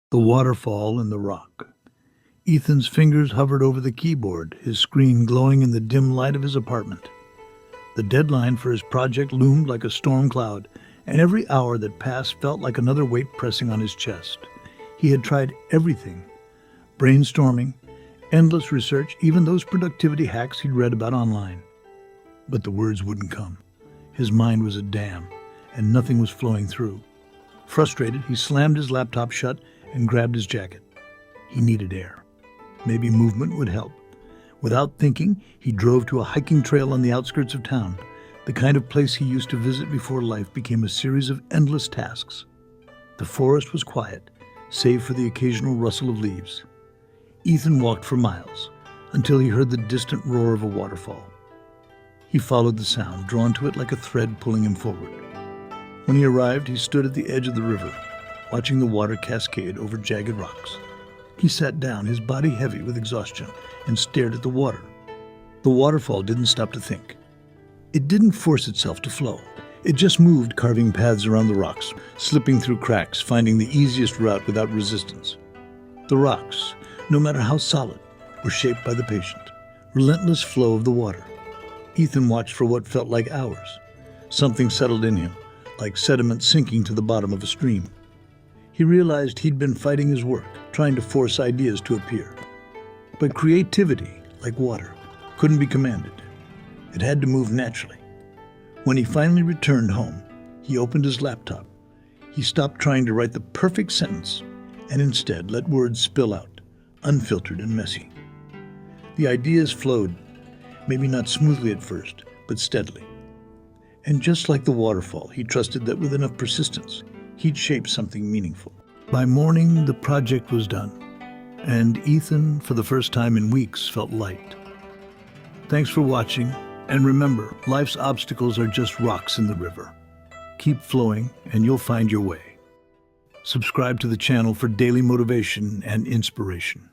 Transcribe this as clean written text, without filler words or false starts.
The waterfall and the rock. Ethan's fingers hovered over the keyboard, his screen glowing in the dim light of his apartment. The deadline for his project loomed like a storm cloud, and every hour that passed felt like another weight pressing on his chest. He had tried everything: brainstorming, endless research, even those productivity hacks he'd read about online. But the words wouldn't come. His mind was a dam, and nothing was flowing through. Frustrated, he slammed his laptop shut and grabbed his jacket. He needed air. Maybe movement would help. Without thinking, he drove to a hiking trail on the outskirts of town, the kind of place he used to visit before life became a series of endless tasks. The forest was quiet, save for the occasional rustle of leaves. Ethan walked for miles, until he heard the distant roar of a waterfall. He followed the sound, drawn to it like a thread pulling him forward. When he arrived, he stood at the edge of the river, watching the water cascade over jagged rocks. He sat down, his body heavy with exhaustion, and stared at the water. The waterfall didn't stop to think. It didn't force itself to flow. It just moved, carving paths around the rocks, slipping through cracks, finding the easiest route without resistance. The rocks, no matter how solid, were shaped by the patient, relentless flow of the water. Ethan watched for what felt like hours. Something settled in him, like sediment sinking to the bottom of a stream. He realized he'd been fighting his work, trying to force ideas to appear. But creativity, like water, couldn't be commanded. It had to move naturally. When he finally returned home, he opened his laptop. He stopped trying to write the perfect sentence and instead let words spill out, unfiltered and messy. The ideas flowed, maybe not smoothly at first, but steadily. And just like the waterfall, he trusted that with enough persistence, he'd shape something meaningful. By morning, the project was done, and Ethan, for the first time in weeks, felt light. Thanks for watching, and remember, life's obstacles are just rocks in the river. Keep flowing, and you'll find your way. Subscribe to the channel for daily motivation and inspiration.